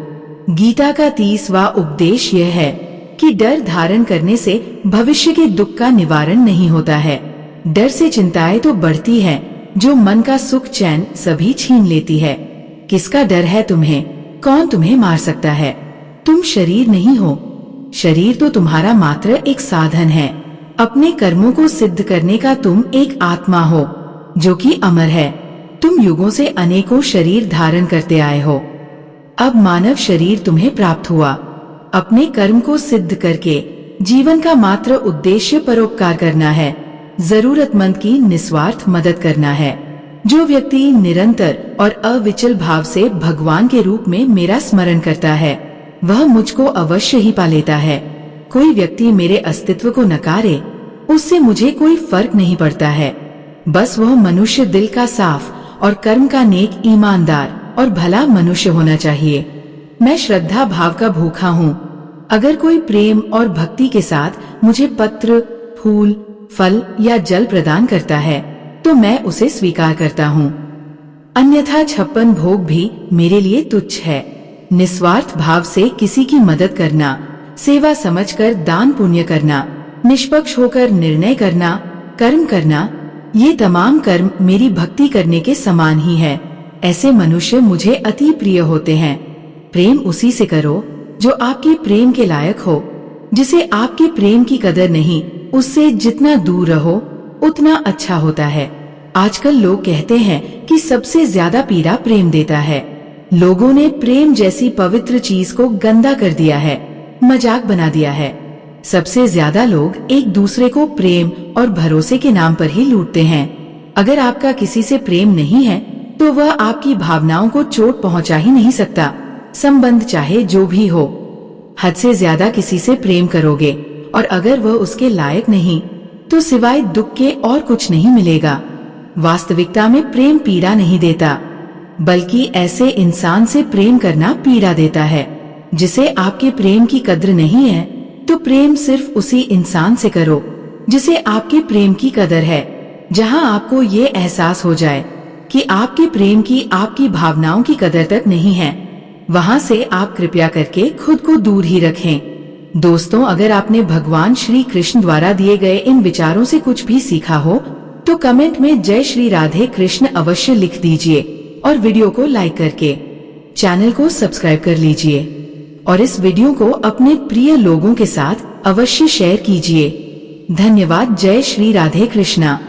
गीता का 30वां उपदेश यह है कि डर धारण करने से भविष्य के दुख का निवारण नहीं होता है। डर से चिंताएं तो बढ़ती है, जो मन का सुख चैन सभी छीन लेती है। किसका डर है तुम्हें? कौन तुम्हें मार सकता है? तुम शरीर नहीं हो, शरीर तो तुम्हारा मात्र एक साधन है। अपने कर्मों को सिद्ध करने का तुम एक आत्मा हो जो कि अमर है। तुम युगों से अनेकों शरीर धारण करते आए हो, अब मानव शरीर तुम्हें प्राप्त हुआ। अपने कर्म को सिद्ध करके जीवन का मात्र उद्देश्य परोपकार करना है। जरूरतमंद की निस्वार्थ मदद करना है। जो व्यक्ति निरंतर और अविचल भाव से भगवान के रूप में मेरा स्मरण करता है वह मुझको अवश्य ही पा लेता है। कोई व्यक्ति मेरे अस्तित्व को नकारे उससे मुझे कोई फर्क नहीं पड़ता है। बस वह मनुष्य दिल का साफ और कर्म का नेक, ईमानदार और भला मनुष्य होना चाहिए। मैं श्रद्धा भाव का भूखा हूँ। अगर कोई प्रेम और भक्ति के साथ मुझे पत्र, फूल, फल या जल प्रदान करता है तो मैं उसे स्वीकार करता हूँ। अन्यथा 56 भोग भी मेरे लिए तुच्छ है। निस्वार्थ भाव से किसी की मदद करना, सेवा समझकर दान पुण्य करना, निष्पक्ष होकर निर्णय करना, कर्म करना, ये तमाम कर्म मेरी भक्ति करने के समान ही है। ऐसे मनुष्य मुझे अति प्रिय होते हैं। प्रेम उसी से करो जो आपके प्रेम के लायक हो। जिसे आपके प्रेम की कदर नहीं, उससे जितना दूर रहो उतना अच्छा होता है। आजकल लोग कहते हैं कि सबसे ज्यादा पीड़ा प्रेम देता है। लोगों ने प्रेम जैसी पवित्र चीज को गंदा कर दिया है, मजाक बना दिया है। सबसे ज्यादा लोग एक दूसरे को प्रेम और भरोसे के नाम पर ही लूटते हैं। अगर आपका किसी से प्रेम नहीं है तो वह आपकी भावनाओं को चोट पहुंचा ही नहीं सकता, संबंध चाहे जो भी हो। हद से ज्यादा किसी से प्रेम करोगे और अगर वह उसके लायक नहीं तो सिवाय दुख के और कुछ नहीं मिलेगा। वास्तविकता में प्रेम पीड़ा नहीं देता, बल्कि ऐसे इंसान से प्रेम करना पीड़ा देता है। जिसे आपके प्रेम की कद्र नहीं है तो प्रेम सिर्फ उसी इंसान से करो जिसे आपके प्रेम की कदर है। जहां आपको ये एहसास हो जाए कि आपके प्रेम की, आपकी भावनाओं की कदर तक नहीं है, वहां से आप कृपया करके खुद को दूर ही रखें। दोस्तों, अगर आपने भगवान श्री कृष्ण द्वारा दिए गए इन विचारों से कुछ भी सीखा हो तो कमेंट में जय श्री राधे कृष्ण अवश्य लिख दीजिए और वीडियो को लाइक करके चैनल को सब्सक्राइब कर लीजिए और इस वीडियो को अपने प्रिय लोगों के साथ अवश्य शेयर कीजिए। धन्यवाद। जय श्री राधे कृष्णा।